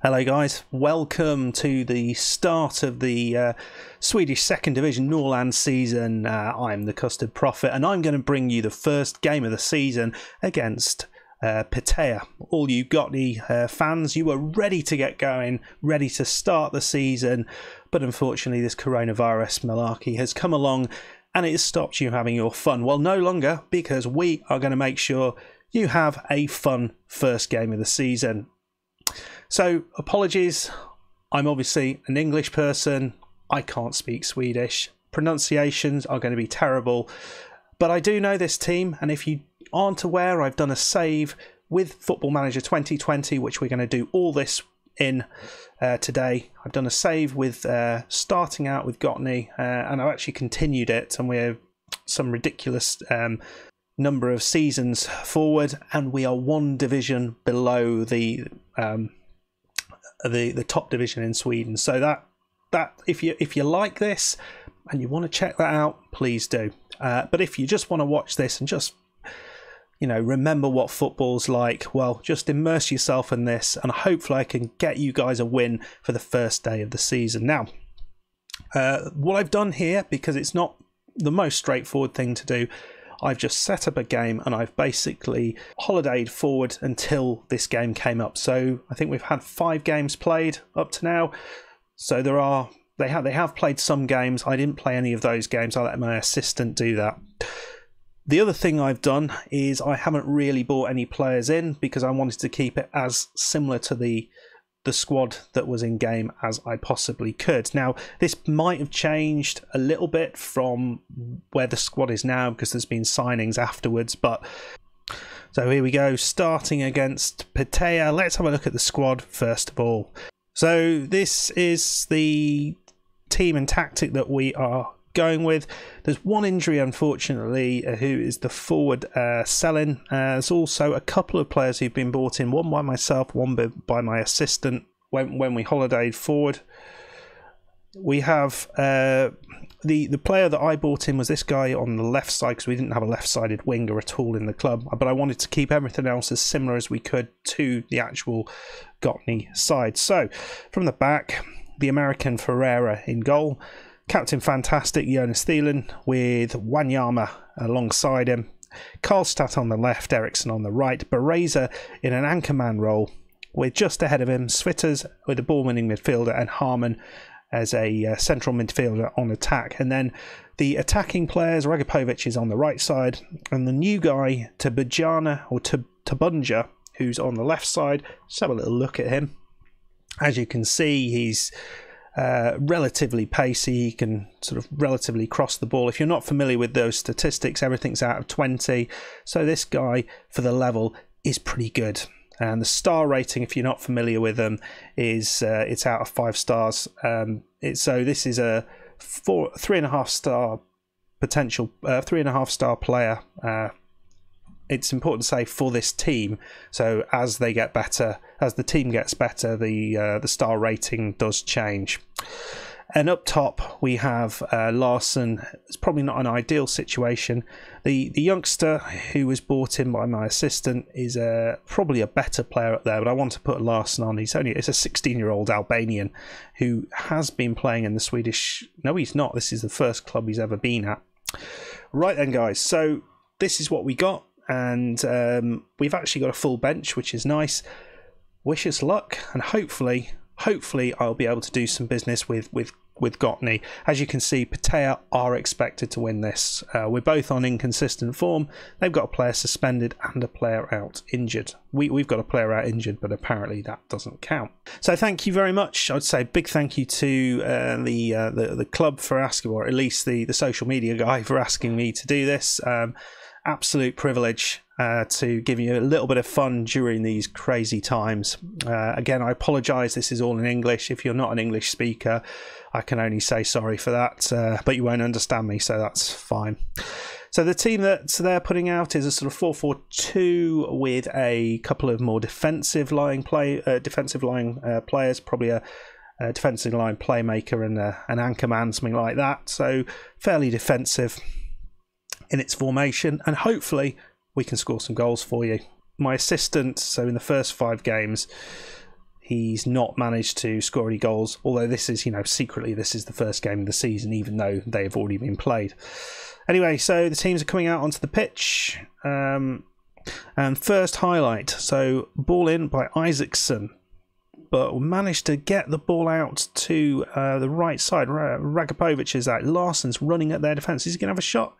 Hello guys, welcome to the start of the Swedish second division Norrland season. I'm the Custard Prophet and I'm going to bring you the first game of the season against Pitea. All you Gottne fans, you were ready to get going, ready to start the season, but unfortunately this coronavirus malarkey has come along and it has stopped you having your fun. Well, no longer, because we are going to make sure you have a fun first game of the season. So, apologies, I'm obviously an English person, I can't speak Swedish, pronunciations are going to be terrible, but I do know this team, and if you aren't aware, I've done a save with Football Manager 2020, which we're going to do all this in today. I've done a save with starting out with Gottne, and I've actually continued it, and we're some ridiculous number of seasons forward, and we are one division below the top division in Sweden. So that if you like this and you want to check that out, please do. But if you just want to watch this and just remember what football's like, well, just immerse yourself in this, and hopefully I can get you guys a win for the first day of the season. Now, what I've done here, because it's not the most straightforward thing to do, I've just set up a game and I've basically holidayed forward until this game came up. So I think we've had 5 games played up to now. So they have played some games. I didn't play any of those games. I let my assistant do that. The other thing I've done is I haven't really brought any players in because I wanted to keep it as similar to the squad that was in game as I possibly could. Now, this might have changed a little bit from where the squad is now because there's been signings afterwards, but so here we go, starting against Pitea. Let's have a look at the squad first of all. So this is the team and tactic that we are going with. There's one injury, unfortunately, who is the forward Selin. There's also a couple of players who've been brought in, one by myself, one by my assistant when we holidayed forward. We have the player that I brought in was this guy on the left side, because we didn't have a left-sided winger at all in the club, but I wanted to keep everything else as similar as we could to the actual Gottne side. So from the back, the American Ferreira in goal. Captain Fantastic Jonas Thielen with Wanyama alongside him. Karlstadt on the left, Eriksson on the right. Bereza in an anchorman role with just ahead of him Svitters with a ball-winning midfielder and Harman as a central midfielder on attack. And then the attacking players, Ragopovic is on the right side, and the new guy, Tabunja, who's on the left side. Let's have a little look at him. As you can see, he's relatively pacey. He can sort of relatively cross the ball. If you're not familiar with those statistics, everything's out of 20. So this guy for the level is pretty good. And the star rating, if you're not familiar with them, is it's out of 5 stars. So this is a 3.5 star potential, 3.5 star player. It's important to say for this team. So as they get better, as the team gets better, the star rating does change. And up top we have Larsson. It's probably not an ideal situation. The youngster who was brought in by my assistant is probably a better player up there, but I want to put Larsson on. It's a 16-year-old Albanian who has been playing in the Swedish. No, he's not. This is the first club he's ever been at. Right then, guys. So this is what we got. And we've actually got a full bench, which is nice. Wish us luck, and hopefully I'll be able to do some business with Gottne. As you can see, Pitea are expected to win this. We're both on inconsistent form. They've got a player suspended and a player out injured. We've got a player out injured, but apparently that doesn't count. So thank you very much. I'd say big thank you to the club for asking, or at least the social media guy for asking me to do this. Absolute privilege to give you a little bit of fun during these crazy times. Again, I apologise, this is all in English. If you're not an English speaker, I can only say sorry for that, but you won't understand me, so that's fine. So the team that they're putting out is a sort of 4-4-2 with a couple of more defensive line players, probably a defensive line playmaker and an anchorman, something like that. So fairly defensive in its formation, and hopefully we can score some goals for you. My assistant, so in the first 5 games, he's not managed to score any goals, although this is, secretly this is the first game of the season, even though they've already been played. Anyway, so the teams are coming out onto the pitch. And first highlight, so ball in by Isaacson, but managed to get the ball out to the right side. Ragapovic is out. Larsson's running at their defence. Is he going to have a shot?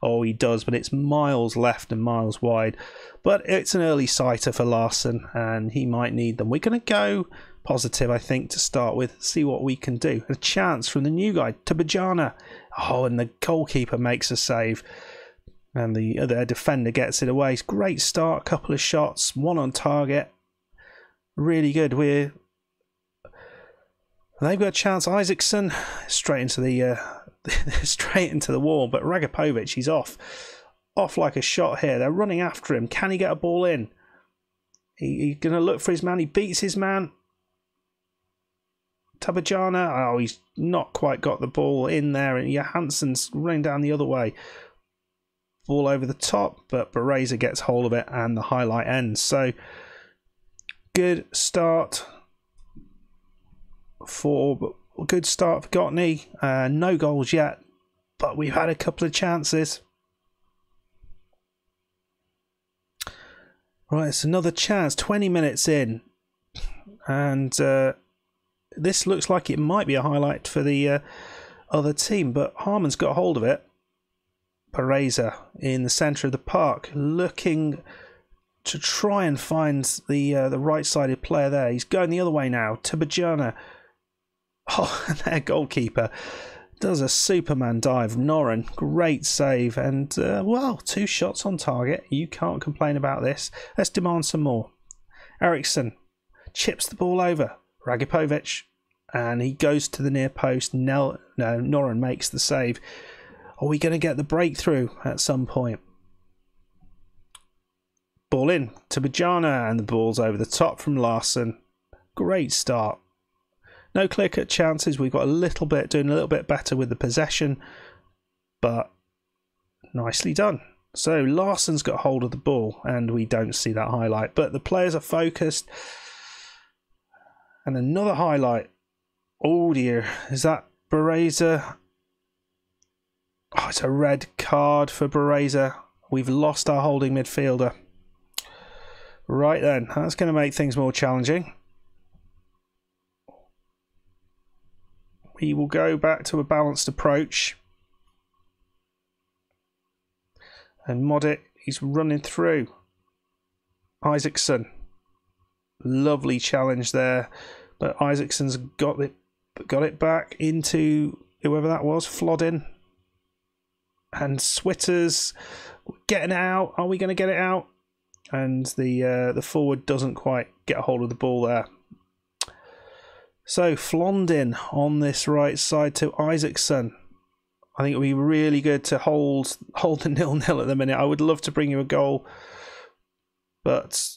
Oh, he does, but it's miles left and miles wide. But it's an early sighter for Larsson, and he might need them. We're going to go positive, I think, to start with. See what we can do. A chance from the new guy, Tabajana. Oh, and the goalkeeper makes a save. And the other defender gets it away. It's great start, couple of shots, one on target. Really good. They've got a chance. Isaacson straight into the wall, but Ragapovic, he's off like a shot here. They're running after him. Can he get a ball in? He's going to look for his man. He beats his man. Tabajana, he's not quite got the ball in there, and Johansson's running down the other way. Ball over the top, but Bereza gets hold of it, and the highlight ends. So, good start for Gottne. No goals yet, but we've had a couple of chances. Right, it's another chance. 20 minutes in, and this looks like it might be a highlight for the other team, but Harmon's got hold of it. Bereza in the centre of the park, looking to try and find the right-sided player there. He's going the other way now. Tabajana. Oh, and their goalkeeper does a Superman dive. Noren, great save. And, 2 shots on target. You can't complain about this. Let's demand some more. Eriksson chips the ball over. Ragapovic. And he goes to the near post. Noren makes the save. Are we going to get the breakthrough at some point? Ball in to Bajana, and the ball's over the top from Larsson. Great start. No clear-cut chances. We've got doing a little bit better with the possession, but nicely done. So Larsson's got hold of the ball, and we don't see that highlight, but the players are focused. And another highlight. Oh dear, is that Bereza? Oh, it's a red card for Bereza. We've lost our holding midfielder. Right then, that's going to make things more challenging. We will go back to a balanced approach. And Modit, he's running through. Isaacson. Lovely challenge there. But Isaacson's got it back into whoever that was, Flodin. And Switters getting it out. Are we going to get it out? And the forward doesn't quite get a hold of the ball there. So Flodin on this right side to Isaacson. I think it would be really good to hold the 0-0 at the minute. I would love to bring you a goal, but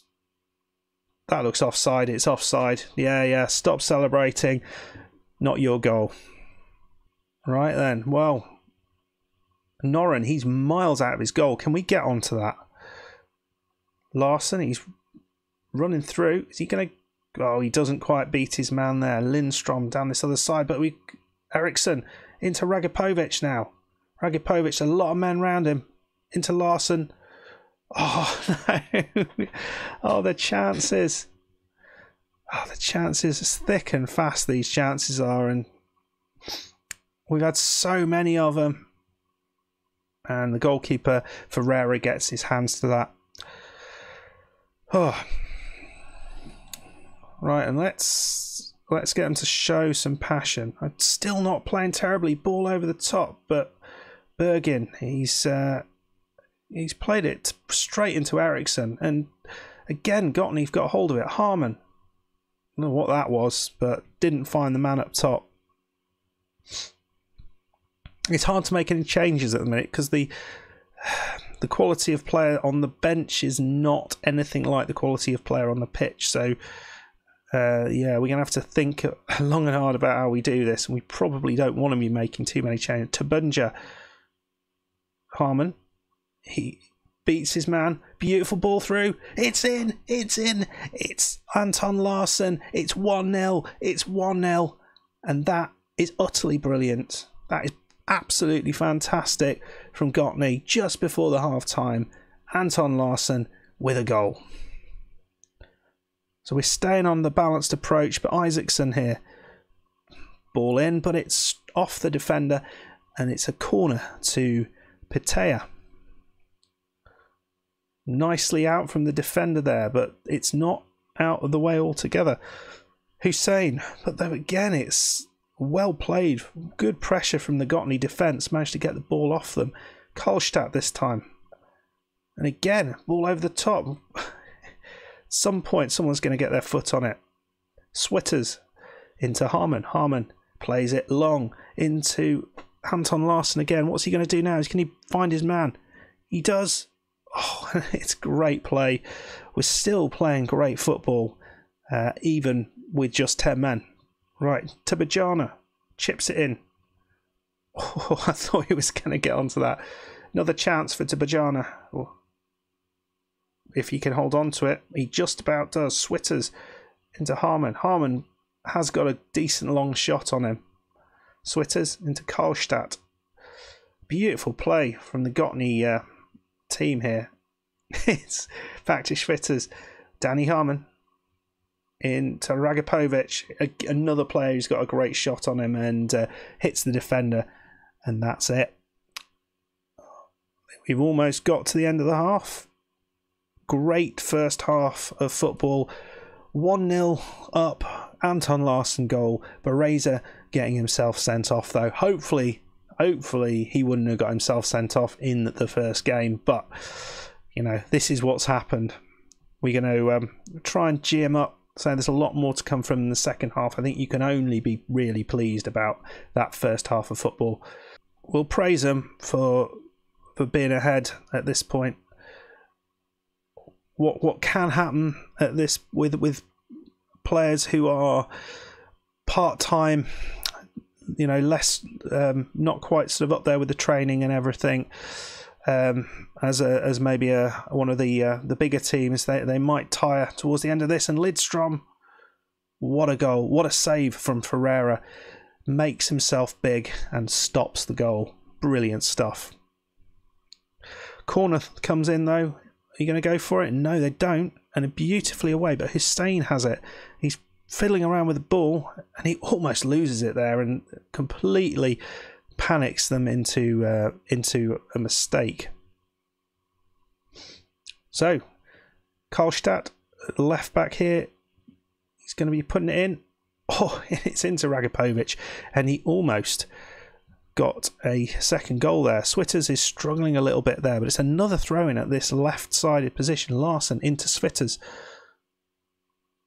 that looks offside. It's offside. Yeah. Stop celebrating. Not your goal. Right then. Well, Noren, he's miles out of his goal. Can we get onto that? Larsson, he's running through. Is he going to... Oh, he doesn't quite beat his man there. Lindstrom down this other side. But Eriksson into Ragapovic now. Ragapovic, a lot of men around him. Into Larsson. Oh, no. Oh, the chances. Oh, the chances. It's thick and fast, these chances are. And we've had so many of them. And the goalkeeper, Ferreira, gets his hands to that. Oh. Right, and let's get them to show some passion. I'm still not playing terribly. Ball over the top, but Bergin, he's played it straight into Eriksson, and again, Gottne's got a hold of it. Harmon, I don't know what that was, but didn't find the man up top. It's hard to make any changes at the minute because the quality of player on the bench is not anything like the quality of player on the pitch. So, we're going to have to think long and hard about how we do this. And we probably don't want to be making too many changes. Tabunja, Harmon, beats his man. Beautiful ball through. It's in. It's in. It's Anton Larsson. It's 1-0. It's 1-0. And that is utterly brilliant. That is absolutely fantastic from Gottne just before the half-time. Anton Larsson with a goal. So we're staying on the balanced approach, but Isaacson here. Ball in, but it's off the defender, and it's a corner to Pitea. Nicely out from the defender there, but it's not out of the way altogether. Hussein, but then again, it's well played. Good pressure from the Gottne defence. Managed to get the ball off them. Karlstadt this time. And again, ball over the top. At some point, someone's going to get their foot on it. Switters into Harman. Harman plays it long into Anton Larsson again. What's he going to do now? Can he find his man? He does. Oh, it's great play. We're still playing great football, even with just 10 men. Right, Tabajana chips it in. Oh, I thought he was going to get onto that. Another chance for Tabajana. Oh. If he can hold on to it, he just about does. Switters into Harman. Harman has got a decent long shot on him. Switters into Karlstadt. Beautiful play from the Gottne team here. It's back to Switters. Danny Harman into Ragapovic. Another player who's got a great shot on him and hits the defender. And that's it. We've almost got to the end of the half. Great first half of football. 1-0 up. Anton Larsson goal. Bereza getting himself sent off though. Hopefully he wouldn't have got himself sent off in the first game. But, you know, this is what's happened. We're going to try and G him up. So there's a lot more to come from the second half. I think you can only be really pleased about that first half of football. We'll praise him for being ahead at this point. What can happen at this with players who are part-time, you know, less not quite sort of up there with the training and everything, as maybe one of the bigger teams, they might tire towards the end of this. And Lidstrom, what a goal, what a save from Ferreira, makes himself big and stops the goal. Brilliant stuff. Corner comes in though. Are you going to go for it? No, they don't. And beautifully away, but Hussein has it. He's fiddling around with the ball and he almost loses it there and completely panics them into a mistake. So, Karlstadt, left back here, he's going to be putting it in. Oh, it's into Ragapovic and he almost got a second goal there. Switters is struggling a little bit there, but it's another throw-in at this left-sided position. Larsson into Switters.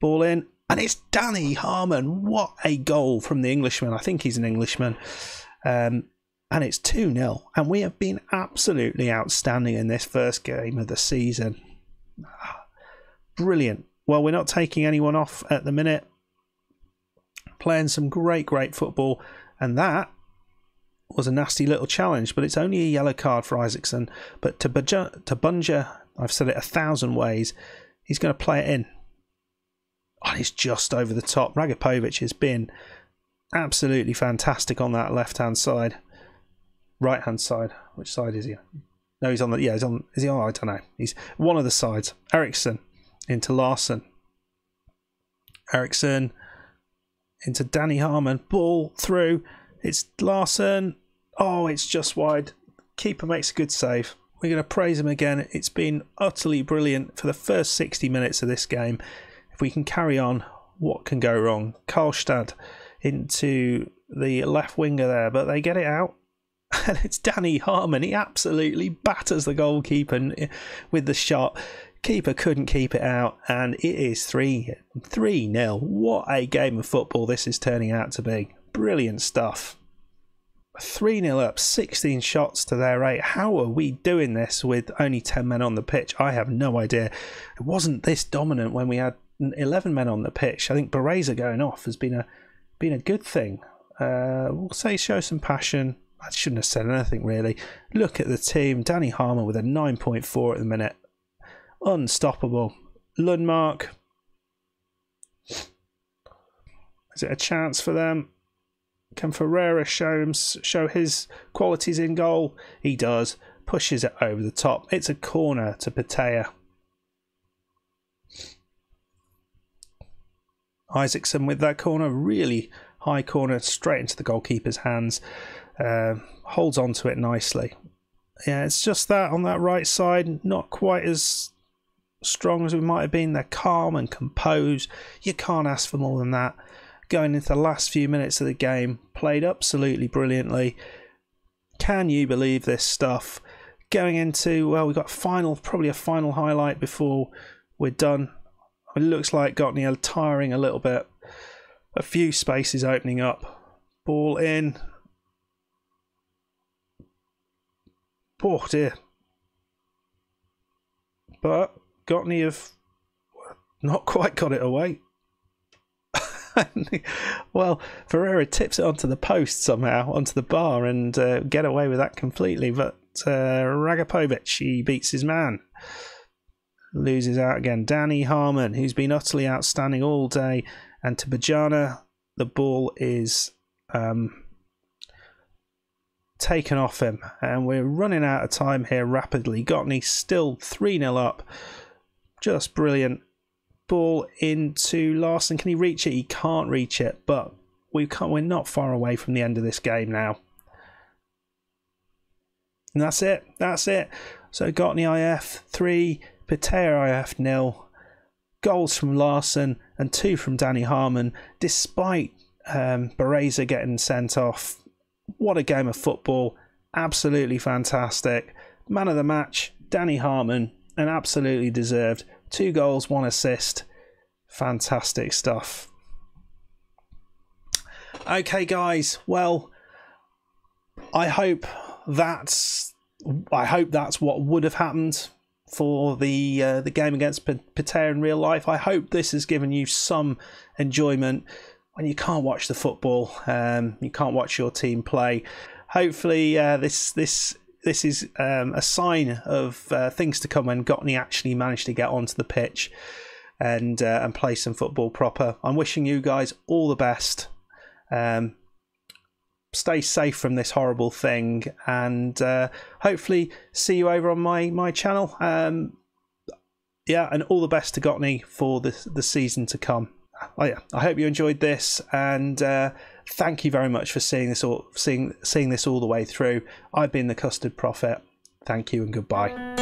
Ball in, and it's Danny Harman. What a goal from the Englishman. I think he's an Englishman. And it's 2-0. And we have been absolutely outstanding in this first game of the season. Brilliant. Well, we're not taking anyone off at the minute. Playing some great football. And that was a nasty little challenge, but it's only a yellow card for Isaacson. But to Bunja, I've said it 1,000 ways, he's going to play it in. Oh, he's just over the top. Ragapovic has been absolutely fantastic on that left-hand side. Right-hand side. Which side is he? No, he's on the... Yeah, he's on... Is he on? I don't know. He's one of the sides. Eriksson into Larsson. Eriksson into Danny Harman. Ball through. It's Larsson. Oh, it's just wide. Keeper makes a good save. We're going to praise him again. It's been utterly brilliant for the first 60 minutes of this game. If we can carry on, what can go wrong? Karlstadt into the left winger there, but they get it out. And it's Danny Harman. He absolutely batters the goalkeeper with the shot. Keeper couldn't keep it out, and it is 3-0. What a game of football this is turning out to be. Brilliant stuff. 3-0 up, 16 shots to their 8. How are we doing this with only 10 men on the pitch? I have no idea. It wasn't this dominant when we had 11 men on the pitch. I think Bereza going off has been a good thing. We'll say show some passion. I shouldn't have said anything really. Look at the team. Danny Harmer with a 9.4 at the minute. Unstoppable. Lundmark. Is it a chance for them? Can Ferreira show his qualities in goal? He does. Pushes it over the top. It's a corner to Pitea. Isaacson with that corner, really high corner, straight into the goalkeeper's hands. Holds on to it nicely. Yeah, it's just that on that right side, not quite as strong as we might have been. They're calm and composed. You can't ask for more than that. Going into the last few minutes of the game, played absolutely brilliantly. Can you believe this stuff? Going into, well, we've got probably a final highlight before we're done. It looks like Gottne are tiring a little bit. A few spaces opening up. Ball in. Oh dear. But Gottne have not quite got it away. Well, Ferreira tips it onto the post somehow, onto the bar, and get away with that completely. But Ragapovic, he beats his man. Loses out again. Danny Harmon, who's been utterly outstanding all day. And to Bajana, the ball is taken off him. And we're running out of time here rapidly. Gottne still 3-0 up. Just brilliant. Ball into Larson. Can he reach it? He can't reach it, but we're not far away from the end of this game now. And that's it. That's it. So Gottne IF 3, Pitea IF 0. Goals from Larson and 2 from Danny Harmon, despite Bereza getting sent off. What a game of football. Absolutely fantastic. Man of the match, Danny Harmon, and absolutely deserved. 2 goals, 1 assist. Fantastic stuff. Okay, guys. Well, I hope that's what would have happened for the game against Pitea in real life. I hope this has given you some enjoyment when you can't watch the football. You can't watch your team play. Hopefully, this is a sign of things to come when Gottne actually managed to get onto the pitch and play some football proper. I'm wishing you guys all the best. Stay safe from this horrible thing, and hopefully see you over on my channel. Yeah, and all the best to Gottne for the season to come. Oh, yeah, I hope you enjoyed this, and thank you very much for seeing this all the way through. I've been the Custard Prophet. Thank you and goodbye.